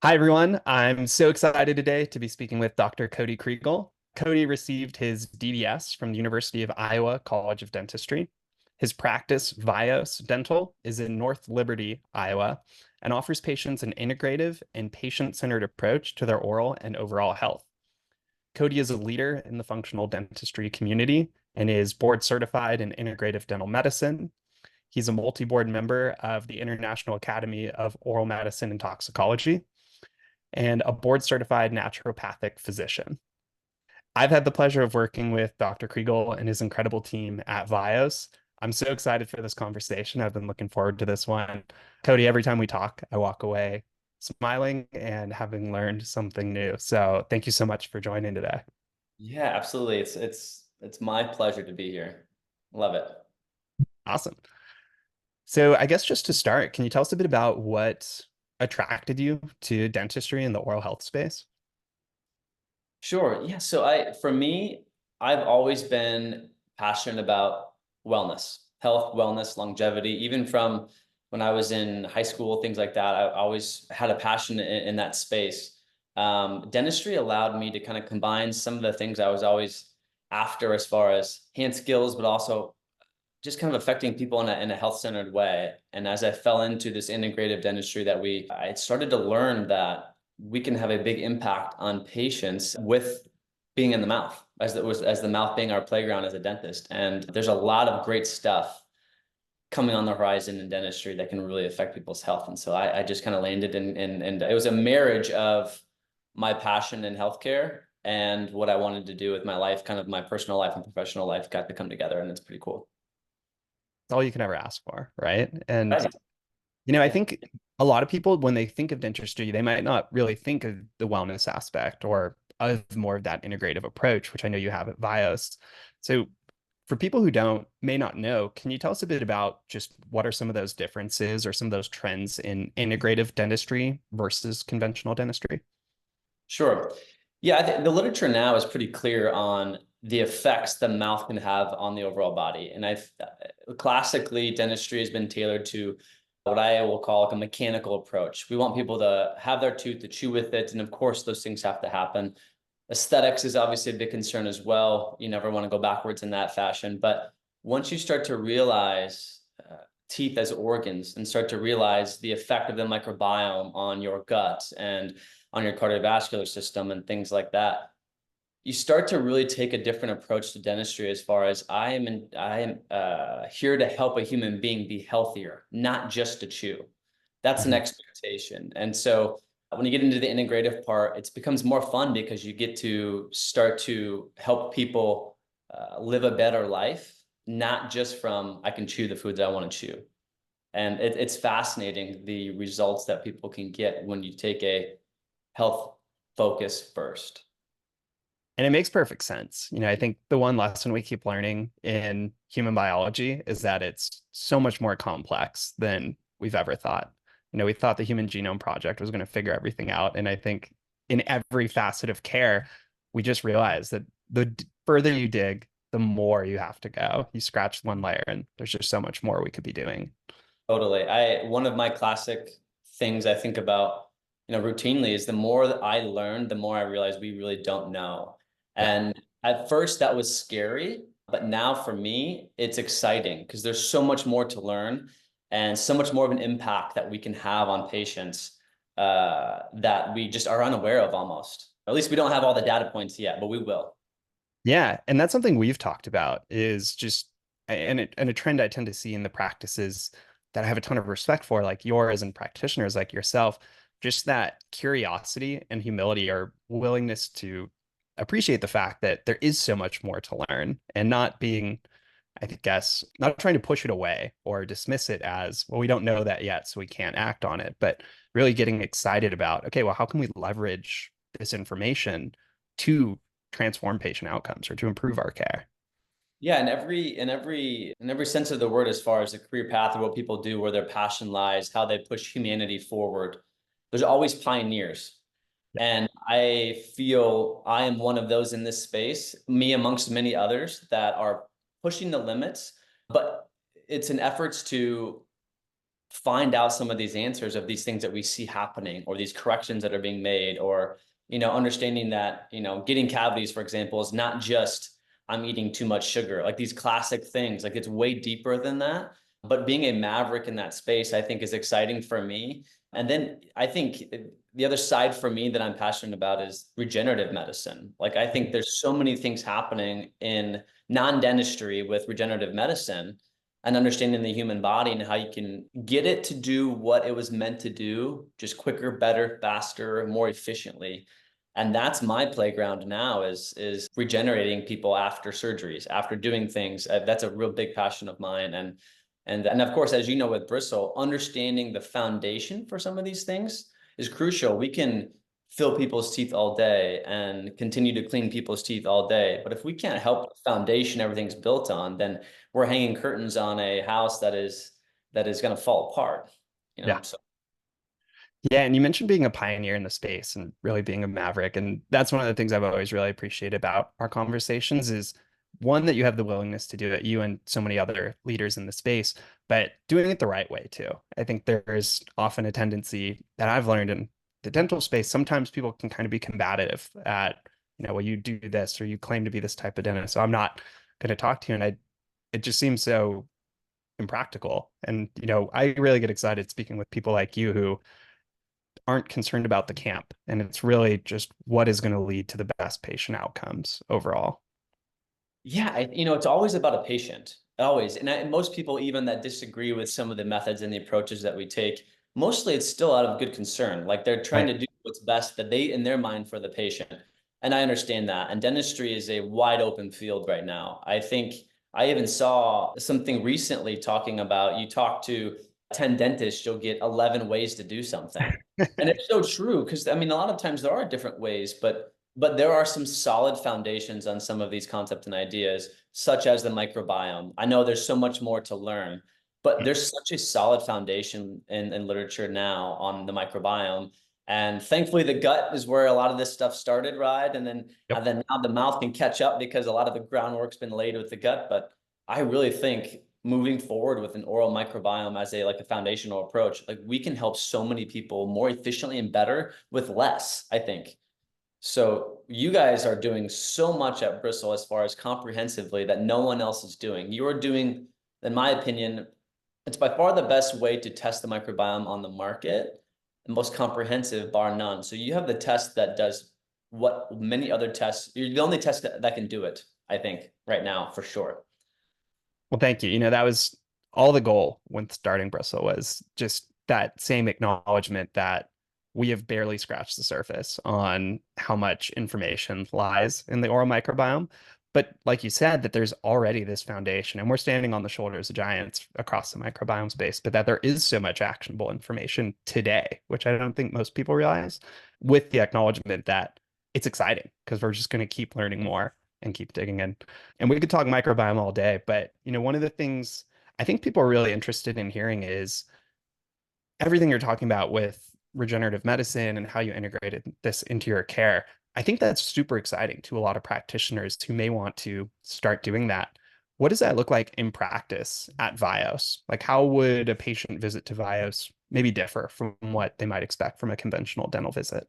Hi, everyone. I'm so excited today to be speaking with Dr. Cody Kriegel. Cody received his DDS from the University of Iowa College of Dentistry. His practice, Vios Dental, is in North Liberty, Iowa, and offers patients an integrative and patient-centered approach to their oral and overall health. Cody is a leader in the functional dentistry community and is board certified in integrative dental medicine. He's a multi-board member of the International Academy of Oral Medicine and Toxicology and a board certified naturopathic physician. I've had the pleasure of working with Dr. Kriegel and his incredible team at Vios. I'm so excited for this conversation. I've been looking forward to this one. Cody, every time we talk, I walk away smiling and having learned something new. So thank you so much for joining today. Yeah, absolutely. It's my pleasure to be here. Love it. Awesome. So I guess just to start, can you tell us a bit about what attracted you to dentistry and the oral health space? Sure. Yeah. For me, I've always been passionate about wellness, health, wellness, longevity, even from when I was in high school, things like that. I always had a passion in that space. Dentistry allowed me to kind of combine some of the things I was always after as far as hand skills, but also just kind of affecting people in a health-centered way. And as I fell into this integrative dentistry I started to learn that we can have a big impact on patients with being in the mouth, as the mouth being our playground as a dentist. And there's a lot of great stuff coming on the horizon in dentistry that can really affect people's health. And so I just kind of landed and it was a marriage of my passion in healthcare and what I wanted to do with my life, kind of my personal life and professional life got to come together, and it's pretty cool. It's all you can ever ask for, right? And Right. I Yeah. think a lot of people, when they think of dentistry, they might not really think of the wellness aspect or of more of that integrative approach, which I know you have at Vios. So, for people who may not know, can you tell us a bit about just what are some of those differences or some of those trends in integrative dentistry versus conventional dentistry? Sure. Yeah, I think the literature now is pretty clear on the effects the mouth can have on the overall body. And I've classically dentistry has been tailored to what I will call like a mechanical approach. We want people to have their tooth to chew with it, and of course those things have to happen. Aesthetics is obviously a big concern as well. You never want to go backwards in that fashion, but once you start to realize teeth as organs and start to realize the effect of the microbiome on your gut and on your cardiovascular system and things like that, you start to really take a different approach to dentistry as far as I am here to help a human being be healthier, not just to chew. That's an Mhm. expectation. And so when you get into the integrative part, it becomes more fun because you get to start to help people live a better life, not just from I can chew the foods I want to chew. And it's fascinating the results that people can get when you take a health focus first. And it makes perfect sense. I think the one lesson we keep learning in human biology is that it's so much more complex than we've ever thought. We thought the Human Genome Project was going to figure everything out. And I think in every facet of care, we just realized that further you dig, the more you have to go. You scratch one layer, and there's just so much more we could be doing. Totally. One of my classic things I think about, routinely is the more that I learn, the more I realize we really don't know. Yeah. And at first that was scary, but now for me, it's exciting because there's so much more to learn and so much more of an impact that we can have on patients that we just are unaware of almost. At least we don't have all the data points yet, but we will. Yeah, and that's something we've talked about is just and a trend I tend to see in the practices that I have a ton of respect for, like yours and practitioners like yourself, just that curiosity and humility or willingness to appreciate the fact that there is so much more to learn and not being, I think, guess, not trying to push it away or dismiss it as, well, we don't know that yet, so we can't act on it, but really getting excited about, okay, well, how can we leverage this information to transform patient outcomes or to improve our care? Yeah, in every sense of the word, as far as the career path or what people do, where their passion lies, how they push humanity forward, there's always pioneers. Yeah. And I feel I am one of those in this space, me amongst many others that are pushing the limits, but it's an efforts to find out some of these answers of these things that we see happening, or these corrections that are being made, or, understanding that, getting cavities, for example, is not just I'm eating too much sugar, like these classic things, like it's way deeper than that. But being a maverick in that space, I think is exciting for me. And then I think the other side for me that I'm passionate about is regenerative medicine. Like I think there's so many things happening in non-dentistry with regenerative medicine, and understanding the human body and how you can get it to do what it was meant to do, just quicker, better, faster, more efficiently. And that's my playground now, is regenerating people after surgeries, after doing things. That's a real big passion of mine. And of course, as you know, with Bristle, understanding the foundation for some of these things is crucial. We can fill people's teeth all day and continue to clean people's teeth all day, but if we can't help the foundation everything's built on, then we're hanging curtains on a house that is going to fall apart, Yeah. So Yeah, and you mentioned being a pioneer in the space and really being a maverick. And that's one of the things I've always really appreciated about our conversations is one, that you have the willingness to do it, you and so many other leaders in the space, but doing it the right way too. I think there's often a tendency that I've learned in the dental space. Sometimes people can kind of be combative at, well, you do this or you claim to be this type of dentist, so I'm not going to talk to you. And it just seems so impractical. And, I really get excited speaking with people like you who aren't concerned about the camp. And it's really just what is going to lead to the best patient outcomes overall. yeah, it's always about a patient, always. And most people, even that disagree with some of the methods and the approaches that we take, mostly it's still out of good concern. Like they're trying Right. to do what's best that they, in their mind, for the patient. And I understand that. And dentistry is a wide open field right now. I think I even saw something recently talking about, you talk to 10 dentists, you'll get 11 ways to do something. And it's so true, because I mean, a lot of times there are different ways, but there are some solid foundations on some of these concepts and ideas, such as the microbiome. I know there's so much more to learn, but there's such a solid foundation in literature now on the microbiome. And thankfully, the gut is where a lot of this stuff started, right? And then, Yep. and then now the mouth can catch up because a lot of the groundwork's been laid with the gut. But I really think moving forward with an oral microbiome as a foundational approach, like we can help so many people more efficiently and better with less, I think. So you guys are doing so much at Bristle as far as comprehensively that no one else is doing. You are doing, in my opinion, it's by far the best way to test the microbiome on the market, the most comprehensive bar none. So you have the test that does what many other tests, you're the only test that can do it, I think, right now, for sure. Well, thank you. That was all the goal when starting Bristle was just that same acknowledgement that we have barely scratched the surface on how much information lies in the oral microbiome. But like you said, that there's already this foundation, and we're standing on the shoulders of giants across the microbiome space, but that there is so much actionable information today, which I don't think most people realize, with the acknowledgement that it's exciting because we're just going to keep learning more and keep digging in. And we could talk microbiome all day, but one of the things I think people are really interested in hearing is everything you're talking about with regenerative medicine and how you integrated this into your care. I think that's super exciting to a lot of practitioners who may want to start doing that. What does that look like in practice at Vios? Like, how would a patient visit to Vios maybe differ from what they might expect from a conventional dental visit?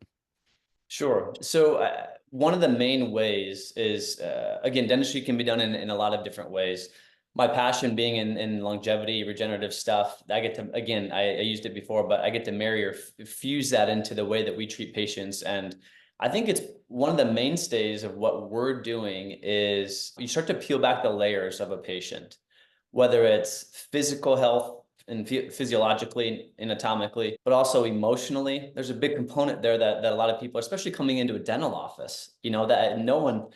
Sure. So one of the main ways is, again, dentistry can be done in a lot of different ways. My passion being in longevity, regenerative stuff, I get to, again, I used it before, but I get to marry or fuse that into the way that we treat patients. And I think it's one of the mainstays of what we're doing is you start to peel back the layers of a patient, whether it's physical health, and physiologically, anatomically, but also emotionally. There's a big component there that a lot of people, especially coming into a dental office, that no one,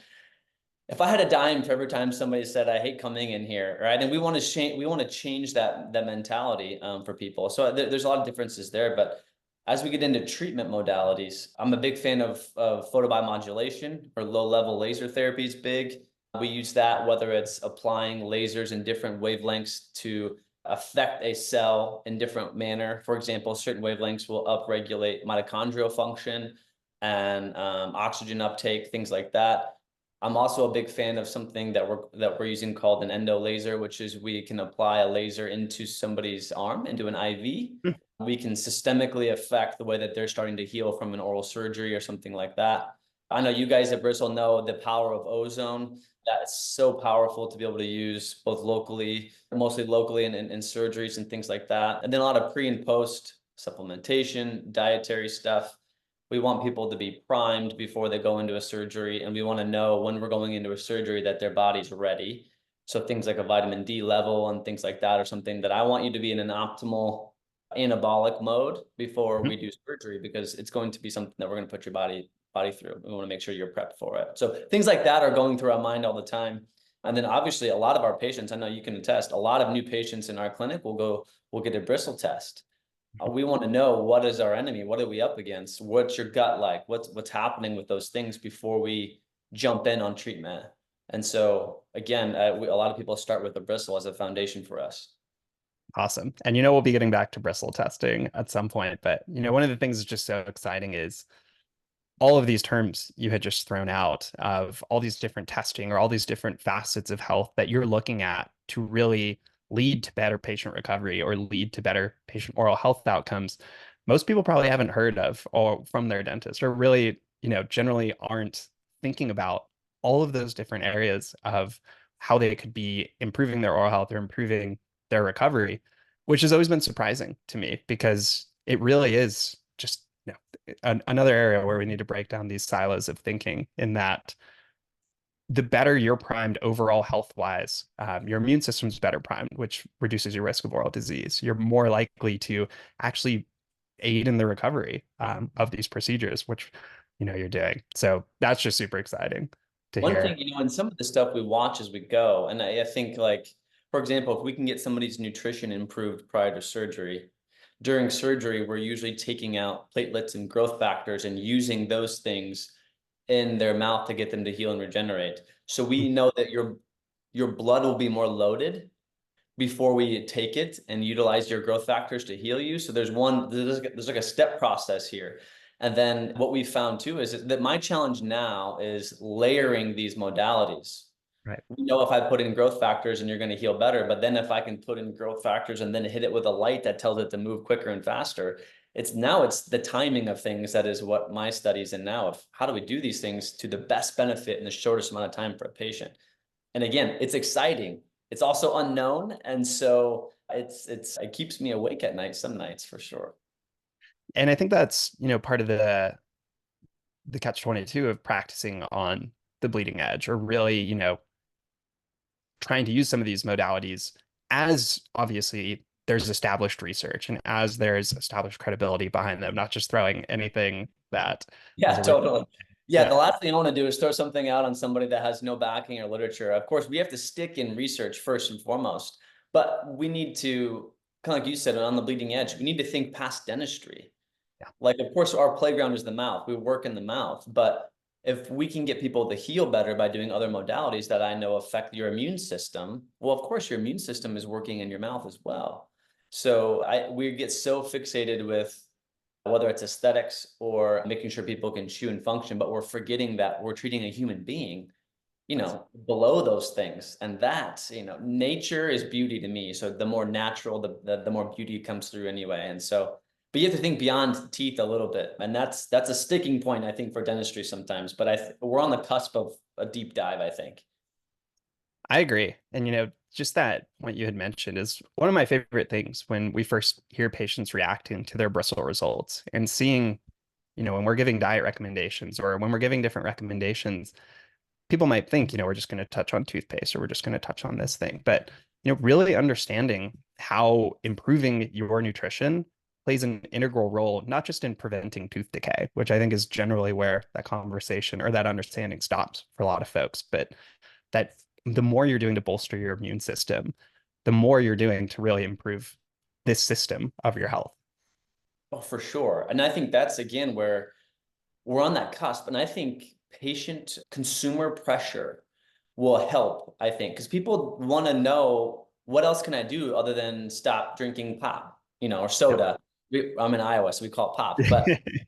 if I had a dime for every time somebody said, I hate coming in here, right? And we want to change that mentality for people. So there's a lot of differences there, but as we get into treatment modalities, I'm a big fan of photobiomodulation, or low level laser therapy is big. We use that whether it's applying lasers in different wavelengths to affect a cell in different manner. For example, certain wavelengths will upregulate mitochondrial function and oxygen uptake, things like that. I'm also a big fan of something that we're using called an endo laser, which is we can apply a laser into somebody's arm, into an IV. Hmm. We can systemically affect the way that they're starting to heal from an oral surgery or something like that. I know you guys at Bristle know the power of ozone. That's so powerful to be able to use both locally, mostly locally in surgeries and things like that. And then a lot of pre and post supplementation, dietary stuff. We want people to be primed before they go into a surgery, and we want to know when we're going into a surgery that their body's ready. So things like a vitamin D level and things like that are something that I want you to be in an optimal anabolic mode before we do surgery, because it's going to be something that we're going to put your body through. We want to make sure you're prepped for it. So things like that are going through our mind all the time. And then obviously a lot of our patients, I know you can attest, a lot of new patients in our clinic will get a Bristle test. We want to know, what is our enemy? What are we up against? What's your gut like? What's happening with those things before we jump in on treatment? And so again, a lot of people start with the Bristle as a foundation for us. Awesome. And we'll be getting back to bristle testing at some point, but one of the things that's just so exciting is all of these terms you had just thrown out of all these different testing or all these different facets of health that you're looking at to really lead to better patient recovery or lead to better patient oral health outcomes. Most people probably haven't heard of or from their dentist, or really, generally aren't thinking about all of those different areas of how they could be improving their oral health or improving their recovery, which has always been surprising to me because it really is just another area where we need to break down these silos of thinking, in that the better you're primed overall health wise, your immune system's better primed, which reduces your risk of oral disease. You're more likely to actually aid in the recovery of these procedures, which you're doing. So that's just super exciting to One hear. thing, and some of the stuff we watch as we go, and I think, like, for example, if we can get somebody's nutrition improved prior to surgery, during surgery, we're usually taking out platelets and growth factors and using those things in their mouth to get them to heal and regenerate. So we know that your blood will be more loaded before we take it and utilize your growth factors to heal you. So there's like a step process here. And then what we found too is that my challenge now is layering these modalities. Right. We know if I put in growth factors and you're going to heal better, but then if I can put in growth factors and then hit it with a light that tells it to move quicker and faster, it's the timing of things that is what my study's in now, of how do we do these things to the best benefit in the shortest amount of time for a patient. And again, it's exciting. It's also unknown. And so it keeps me awake at night, some nights for sure. And I think that's, part of the catch 22 of practicing on the bleeding edge, or really, trying to use some of these modalities as obviously there's established research and as there's established credibility behind them, not just throwing anything that is Yeah, a totally. Yeah, the yeah. last thing I want to do is throw something out on somebody that has no backing or literature. Of course, we have to stick in research first and foremost, but we need to, kind of like you said, on the bleeding edge, we need to think past dentistry. Yeah. Like, of course, our playground is the mouth. We work in the mouth, but if we can get people to heal better by doing other modalities that I know affect your immune system, well, of course, your immune system is working in your mouth as well. So we get so fixated with whether it's aesthetics or making sure people can chew and function, but we're forgetting that we're treating a human being, below those things. And that, nature is beauty to me. So the more natural, the more beauty comes through anyway. And so, but you have to think beyond teeth a little bit. And that's a sticking point, I think, for dentistry sometimes, but we're on the cusp of a deep dive, I think. I agree. And just that point you had mentioned is one of my favorite things when we first hear patients reacting to their bristle results and seeing, when we're giving diet recommendations or when we're giving different recommendations, people might think, we're just going to touch on toothpaste or we're just going to touch on this thing. But, really understanding how improving your nutrition plays an integral role, not just in preventing tooth decay, which I think is generally where that conversation or that understanding stops for a lot of folks, but that the more you're doing to bolster your immune system, the more you're doing to really improve this system of your health. Oh, for sure. And I think that's again where we're on that cusp. And I think patient consumer pressure will help, I think, because people want to know, what else can I do other than stop drinking pop, or Yep. soda? I'm in Iowa, so we call it pop.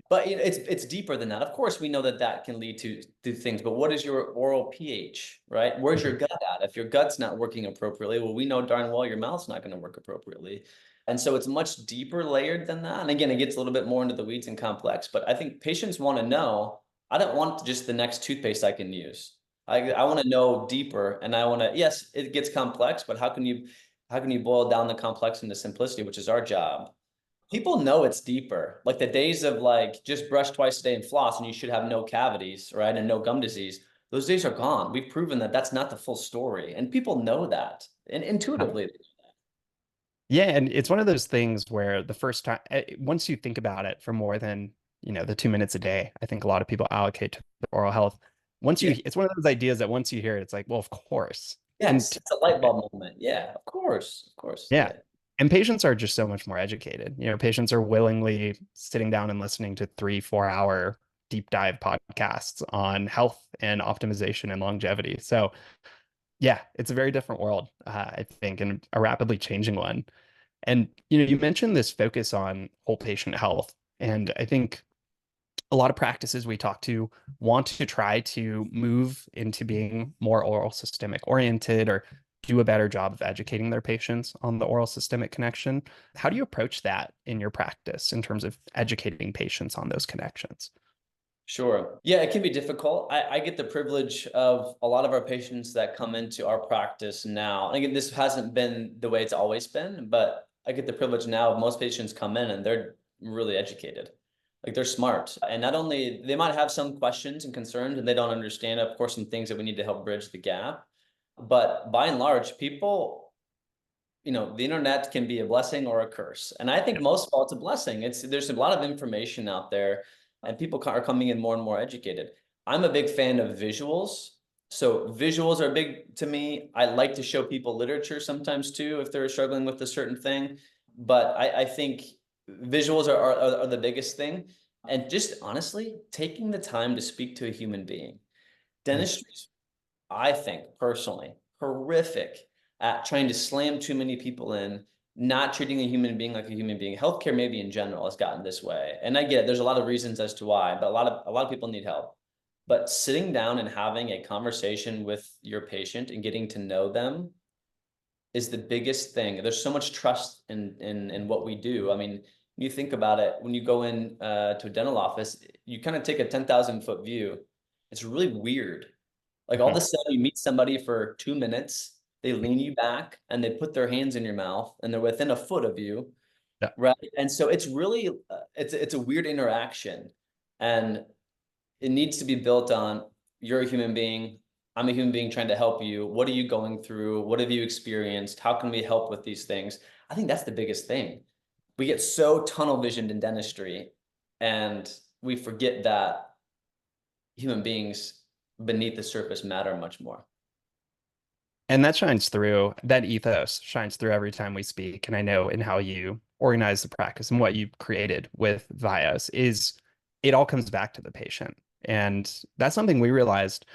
But you know, it's deeper than that. Of course, we know that that can lead to things. But what is your oral pH, right? Where's your gut at? If your gut's not working appropriately, well, we know darn well your mouth's not going to work appropriately. And so it's much deeper layered than that. And again, it gets a little bit more into the weeds and complex. But I think patients want to know. I don't want just the next toothpaste I can use. I want to know deeper, and I want to. Yes, it gets complex, but how can you boil down the complex into simplicity, which is our job? People know it's deeper. Like the days of like just brush twice a day and floss and you should have no cavities, right? And no gum disease. Those days are gone. We've proven that that's not the full story. And people know that. And intuitively. Yeah, and it's one of those things where the first time, once you think about it for more than, the 2 minutes a day, I think a lot of people allocate to oral health. Yeah. It's one of those ideas that once you hear it, it's like, well, of course. And Yes. It's a light bulb moment. Yeah. Of course. Of course. yeah, Yeah. and patients are just so much more educated. Patients are willingly sitting down and listening to 3, 4 hour deep dive podcasts on health and optimization and longevity. So yeah, it's a very different world, I think, and a rapidly changing one. And you mentioned this focus on whole patient health, and I think a lot of practices we talk to want to try to move into being more oral systemic oriented or do a better job of educating their patients on the oral systemic connection. How do you approach that in your practice in terms of educating patients on those connections? Sure. Yeah, it can be difficult. I get the privilege of a lot of our patients that come into our practice now. And again, this hasn't been the way it's always been, but I get the privilege now of most patients come in and they're really educated. Like they're smart. And not only they might have some questions and concerns and they don't understand, of course, some things that we need to help bridge the gap. But by and large, people, the internet can be a blessing or a curse. And I think most of all, it's a blessing. There's a lot of information out there and people are coming in more and more educated. I'm a big fan of visuals. So visuals are big to me. I like to show people literature sometimes too, if they're struggling with a certain thing. But I think visuals are the biggest thing. And just honestly, taking the time to speak to a human being. Mm. Dentistry, I think personally, horrific at trying to slam too many people in, not treating a human being like a human being. Healthcare maybe in general has gotten this way. And I get it, there's a lot of reasons as to why, but a lot of people need help. But sitting down and having a conversation with your patient and getting to know them is the biggest thing. There's so much trust in what we do. I mean, you think about it, when you go in to a dental office, you kind of take a 10,000-foot view. It's really weird, like all of a Mhm. sudden you meet somebody for 2 minutes, they lean you back and they put their hands in your mouth and they're within a foot of you, Yeah. right? And so it's really it's a weird interaction, and it needs to be built on you're a human being, I'm a human being trying to help you. What are you going through? What have you experienced? How can we help with these things? I think that's the biggest thing. We get so tunnel visioned in dentistry and we forget that human beings beneath the surface matter much more. And that shines through, that ethos shines through every time we speak. And I know in how you organize the practice and what you created with Vios is it all comes back to the patient. And that's something we realized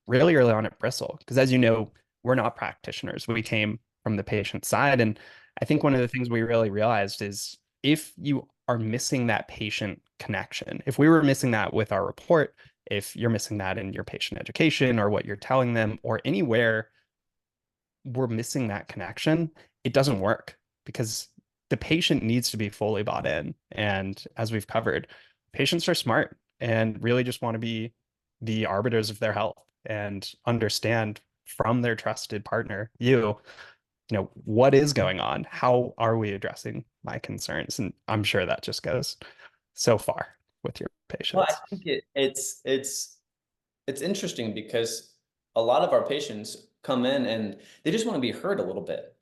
really early on at Bristle. Because as you know, we're not practitioners. We came from the patient side. And I think one of the things we really realized is if you are missing that patient connection, if we were missing that with our report, if you're missing that in your patient education or what you're telling them or anywhere we're missing that connection, it doesn't work because the patient needs to be fully bought in. And as we've covered, patients are smart and really just want to be the arbiters of their health and understand from their trusted partner, what is going on? How are we addressing my concerns? And I'm sure that just goes so far with your Well, I patients. think it's interesting because a lot of our patients come in and they just want to be heard a little bit,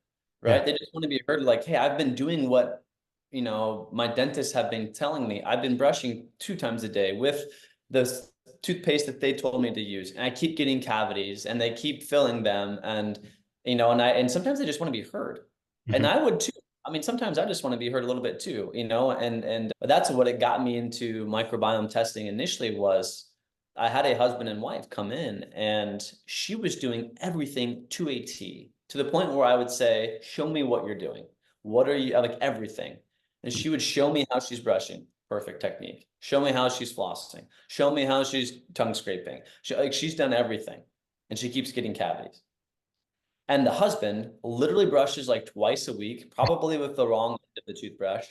Yeah. right? They just want to be heard like, hey, I've been doing what, my dentists have been telling me. I've been brushing 2 times a day with the toothpaste that they told me to use. And I keep getting cavities and they keep filling them. And sometimes they just want to be heard. And Mhm. I would too. I mean, sometimes I just want to be heard a little bit too, and that's what it got me into microbiome testing initially was I had a husband and wife come in and she was doing everything to a T, to the point where I would say, show me what you're doing. What are you like everything? And she would show me how she's brushing, perfect technique. Show me how she's flossing. Show me how she's tongue scraping. She's done everything, and she keeps getting cavities. And the husband literally brushes like twice a week, probably with the wrong end of the toothbrush,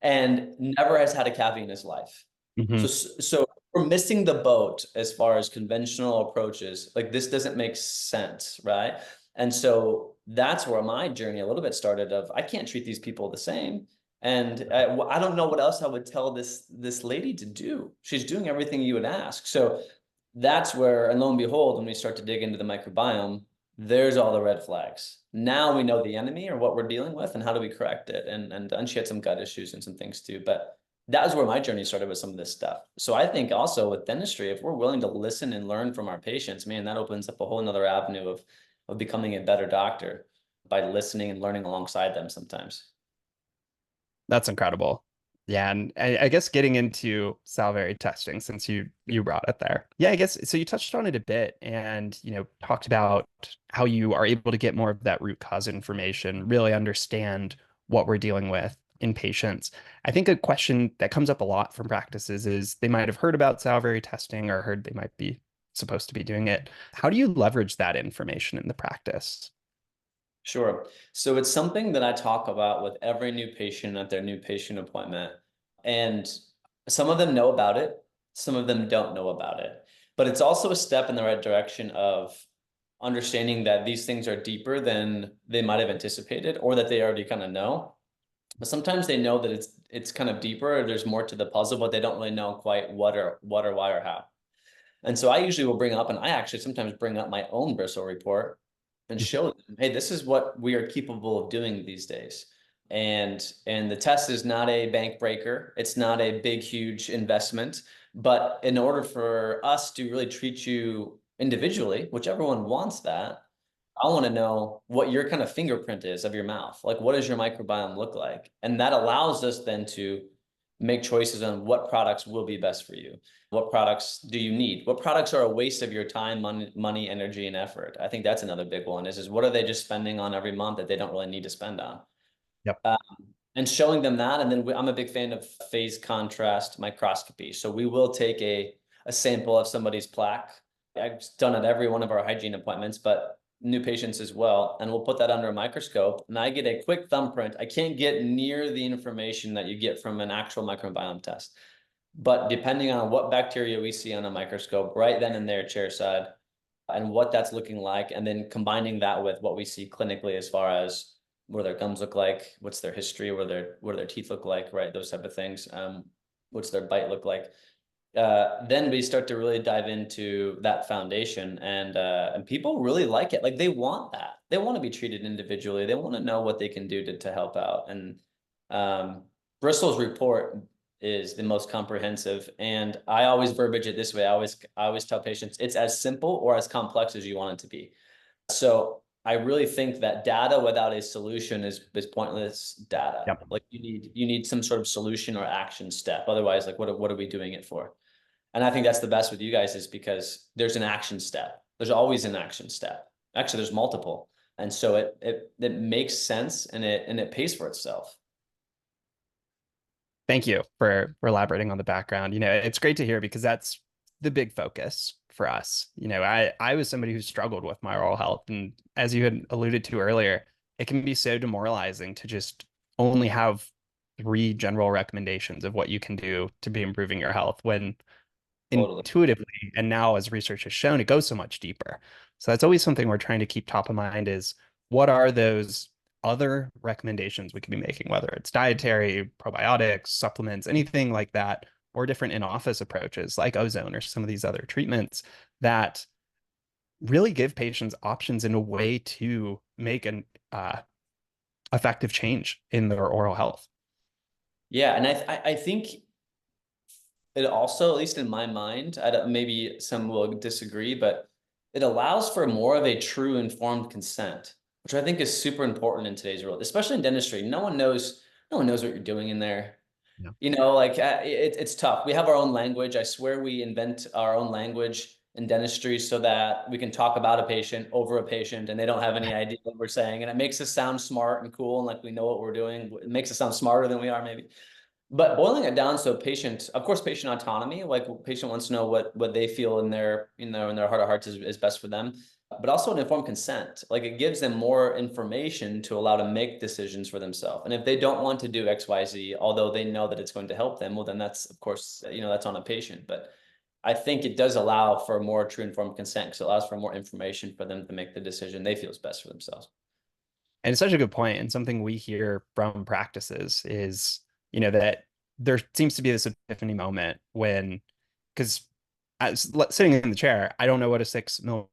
and never has had a cavity in his life. Hmm. So we're missing the boat as far as conventional approaches. Like this doesn't make sense, right? And so that's where my journey a little bit started of I can't treat these people the same. And I don't know what else I would tell this lady to do. She's doing everything you would ask. So that's where, and lo and behold, when we start to dig into the microbiome, there's all the red flags. Now we know the enemy or what we're dealing with and how do we correct it. And she had some gut issues and some things too. But that was where my journey started with some of this stuff. So I think also with dentistry, if we're willing to listen and learn from our patients, man, that opens up a whole nother avenue of becoming a better doctor by listening and learning alongside them sometimes. That's incredible. Yeah, and I guess getting into salivary testing, since you brought it there. Yeah, I guess so. You touched on it a bit, and talked about how you are able to get more of that root cause information, really understand what we're dealing with in patients. I think a question that comes up a lot from practices is they might have heard about salivary testing or heard they might be supposed to be doing it. How do you leverage that information in the practice? Sure. So it's something that I talk about with every new patient at their new patient appointment. And some of them know about it, some of them don't know about it. But it's also a step in the right direction of understanding that these things are deeper than they might have anticipated or that they already kind of know. But sometimes they know that it's kind of deeper, or there's more to the puzzle, but they don't really know quite what or why or how. And so I usually will bring up, and I actually sometimes bring up my own Bristle report and show them, hey, this is what we are capable of doing these days. And the test is not a bank breaker. It's not a big, huge investment. But in order for us to really treat you individually, which everyone wants that, I want to know what your kind of fingerprint is of your mouth. Like, what does your microbiome look like? And that allows us then to make choices on what products will be best for you. What products do you need? What products are a waste of your time, money, energy, and effort? I think that's another big one is what are they just spending on every month that they don't really need to spend on? Yep. Um, and showing them that. And then I'm a big fan of phase contrast microscopy. So we will take a sample of somebody's plaque. I've done it every one of our hygiene appointments, but new patients as well. And we'll put that under a microscope and I get a quick thumbprint. I can't get near the information that you get from an actual microbiome test. But depending on what bacteria we see on a microscope, right then and there, chairside, and what that's looking like, and then combining that with what we see clinically as far as what their gums look like, what's their history, what do their teeth look like, right? Those type of things. What's their bite look like? Then we start to really dive into that foundation, and people really like it. Like they want that. They want to be treated individually. They want to know what they can do to help out. And Bristol's report is the most comprehensive. And I always verbiage it this way. I always tell patients it's as simple or as complex as you want it to be. So I really think that data without a solution is pointless data. Yep. Like you need some sort of solution or action step. Otherwise, like what are we doing it for? And I think that's the best with you guys is because there's an action step. There's always an action step. Actually, there's multiple. And so it makes sense and it pays for itself. Thank you for elaborating on the background. It's great to hear because that's the big focus for us. I was somebody who struggled with my oral health, and as you had alluded to earlier, it can be so demoralizing to just only have three general recommendations of what you can do to be improving your health when Totally. intuitively, and now as research has shown, it goes so much deeper. So that's always something we're trying to keep top of mind is what are those other recommendations we could be making, whether it's dietary, probiotics, supplements, anything like that, or different in-office approaches like ozone or some of these other treatments that really give patients options in a way to make an effective change in their oral health. Yeah, and I think it also, at least in my mind, maybe some will disagree, but it allows for more of a true informed consent, which I think is super important in today's world, especially in dentistry. No one knows what you're doing in there. Yeah. Like it's tough. We have our own language. I swear we invent our own language. in dentistry so that we can talk about a patient over a patient and they don't have any idea what we're saying. And it makes us sound smart and cool and like we know what we're doing. It makes us sound smarter than we are maybe. But boiling it down, so patient, of course, patient autonomy, like patient wants to know what they feel in their, in their heart of hearts is best for them, but also an informed consent. Like it gives them more information to allow to make decisions for themselves. And if they don't want to do X, Y, Z, although they know that it's going to help them, well, then that's, of course, that's on a patient. But I think it does allow for more true informed consent because it allows for more information for them to make the decision they feel is best for themselves. And it's such a good point. And something we hear from practices is, that there seems to be this epiphany moment when, because sitting in the chair, I don't know what a 6 millimeter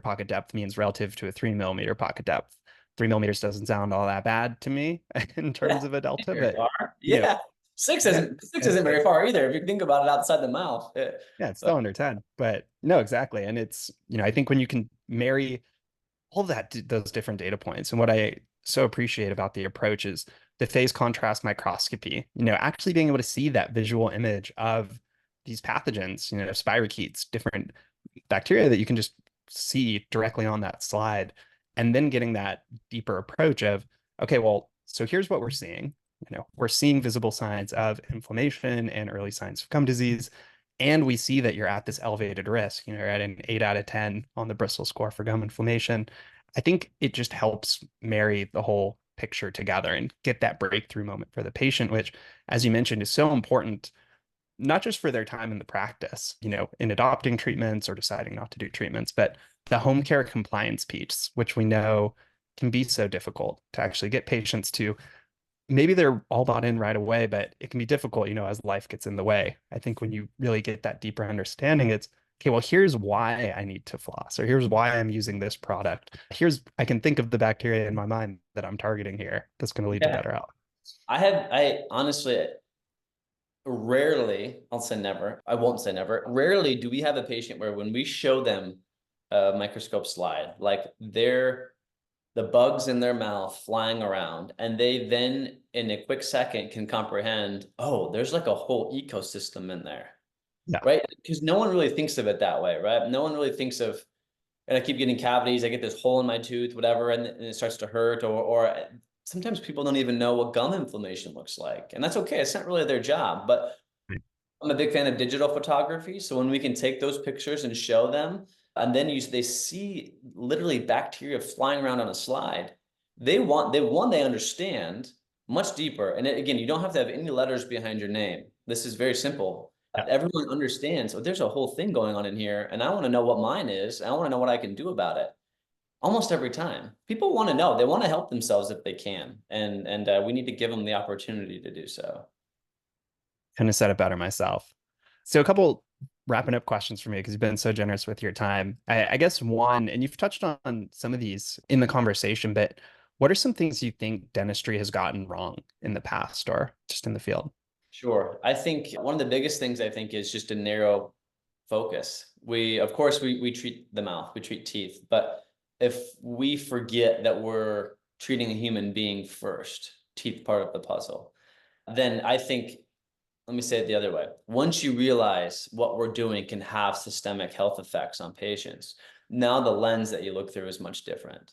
pocket depth means relative to a 3 millimeter pocket depth. 3 millimeters doesn't sound all that bad to me in Yeah, terms of a delta, very but far. you know, Yeah. Six yeah, isn't six isn't very far either if you think about it outside the mouth. Yeah. yeah, it's But still under 10, but no, exactly. And it's, I think when you can marry all that, those different data points, and what I so appreciate about the approach is the phase contrast microscopy, actually being able to see that visual image of these pathogens, spirochetes, different bacteria that you can just see directly on that slide, and then getting that deeper approach of, okay, well, so here's what we're seeing. We're seeing visible signs of inflammation and early signs of gum disease. And we see that you're at this elevated risk, you're at an 8 out of 10 on the Bristle score for gum inflammation. I think it just helps marry the whole picture together and get that breakthrough moment for the patient, which, as you mentioned, is so important, not just for their time in the practice, in adopting treatments or deciding not to do treatments, but the home care compliance piece, which we know can be so difficult to actually get patients to. Maybe they're all bought in right away, but it can be difficult, as life gets in the way. I think when you really get that deeper understanding, it's okay, well, here's why I need to floss, or here's why I'm using this product. I can think of the bacteria in my mind that I'm targeting here that's going to lead to yeah, better outcomes. I honestly rarely, I'll say never, I won't say never, rarely do we have a patient where when we show them a microscope slide, like the bugs in their mouth flying around, and they then in a quick second can comprehend, oh, there's like a whole ecosystem in there, Yeah. right? Because no one really thinks of it that way, right? No one really thinks of, and I keep getting cavities, I get this hole in my tooth, whatever, and it starts to hurt, or sometimes people don't even know what gum inflammation looks like, and that's okay. It's not really their job, but I'm a big fan of digital photography. So when we can take those pictures and show them, and then they see literally bacteria flying around on a slide, they understand much deeper. And again, you don't have to have any letters behind your name. This is very simple. Yeah. Everyone understands, oh, there's a whole thing going on in here, and I want to know what mine is. I want to know what I can do about it. Almost every time, people want to know. They want to help themselves if they can, and we need to give them the opportunity to do so. Couldn't have said it better myself. So a couple wrapping up questions for me because you've been so generous with your time. I guess one, and you've touched on some of these in the conversation, but what are some things you think dentistry has gotten wrong in the past or just in the field? Sure. I think one of the biggest things I think is just a narrow focus. Of course, we treat the mouth, we treat teeth, but if we forget that we're treating a human being first, teeth part of the puzzle, then I think, let me say it the other way. Once you realize what we're doing can have systemic health effects on patients, now the lens that you look through is much different.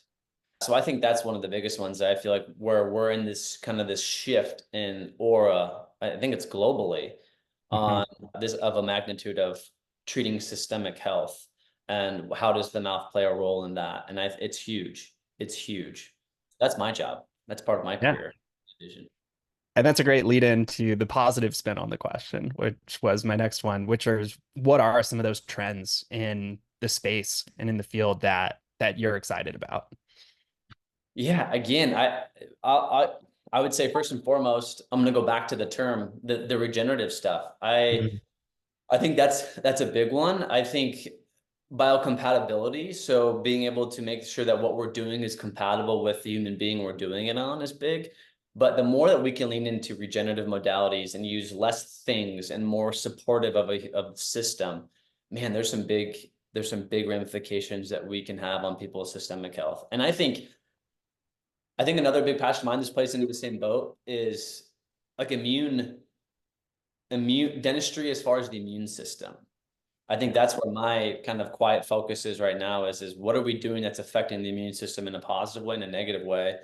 So I think that's one of the biggest ones that I feel like where we're in this kind of this shift in aura. I think it's globally Mhm. on this of a magnitude of treating systemic health and how does the mouth play a role in that? And it's huge. It's huge. That's my job. That's part of my Yeah. career vision. And that's a great lead into the positive spin on the question, which was my next one, which is what are some of those trends in the space and in the field that you're excited about? Yeah, again, I I would say first and foremost, I'm gonna go back to the term, the regenerative stuff. Mhm. I think that's a big one. I think biocompatibility, so being able to make sure that what we're doing is compatible with the human being we're doing it on is big. But the more that we can lean into regenerative modalities and use less things and more supportive of the system, man, there's some big ramifications that we can have on people's systemic health. And I think another big passion of mine, this plays into the same boat, is like immune dentistry as far as the immune system. I think that's where my kind of quiet focus is right now is what are we doing that's affecting the immune system in a positive way, in a negative way,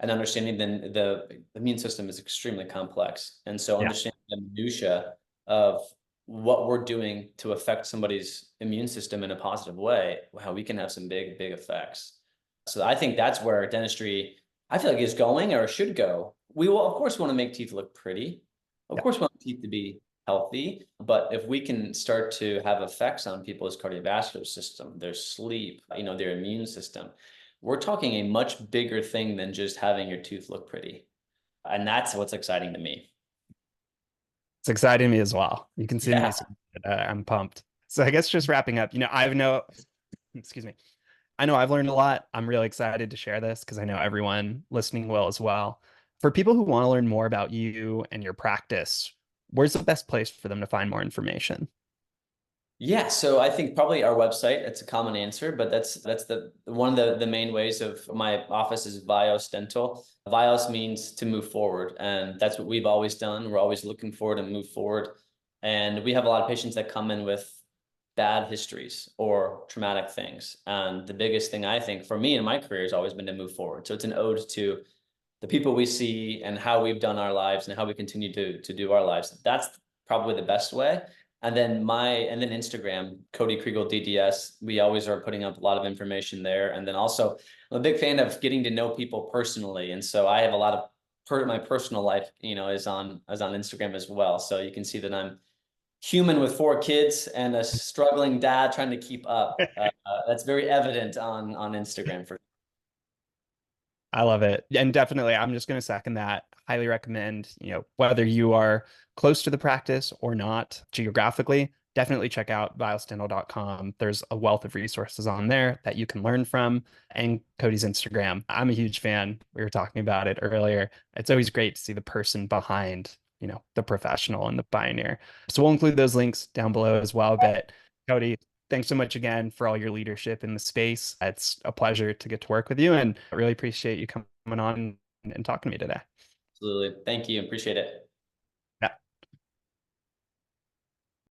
and understanding the immune system is extremely complex. And so Yeah. understanding the minutia of what we're doing to affect somebody's immune system in a positive way, wow, we can have some big, big effects. So I think that's where dentistry, I feel like, is going or should go. We will, of course, want to make teeth look pretty. Of Yeah. course, we want teeth to be healthy, but if we can start to have effects on people's cardiovascular system, their sleep, their immune system, we're talking a much bigger thing than just having your tooth look pretty. And that's what's exciting to me. It's exciting me as well. You can see me, Yeah. so I'm pumped. So I guess just wrapping up, excuse me. I know I've learned a lot. I'm really excited to share this because I know everyone listening will as well. For people who want to learn more about you and your practice, where's the best place for them to find more information? Yeah, so I think probably our website, it's a common answer, but that's the one of the main ways of my office is Vios Dental. Vios means to move forward, and that's what we've always done. We're always looking forward and move forward. And we have a lot of patients that come in with bad histories or traumatic things. And the biggest thing I think for me in my career has always been to move forward. So it's an ode to the people we see and how we've done our lives and how we continue to do our lives. That's probably the best way. And then Instagram, Cody Kriegel DDS. We always are putting up a lot of information there. And then also I'm a big fan of getting to know people personally. And so I have a lot of my personal life, is on Instagram as well. So you can see that I'm human with 4 kids and a struggling dad trying to keep up. That's very evident on Instagram for. I love it. And definitely, I'm just going to second that. Highly recommend, whether you are close to the practice or not geographically, definitely check out viosdental.com. There's a wealth of resources on there that you can learn from, and Cody's Instagram. I'm a huge fan. We were talking about it earlier. It's always great to see the person behind, the professional and the pioneer. So we'll include those links down below as well. But Cody, thanks so much again for all your leadership in the space. It's a pleasure to get to work with you, and I really appreciate you coming on and talking to me today. Absolutely. Thank you. Appreciate it.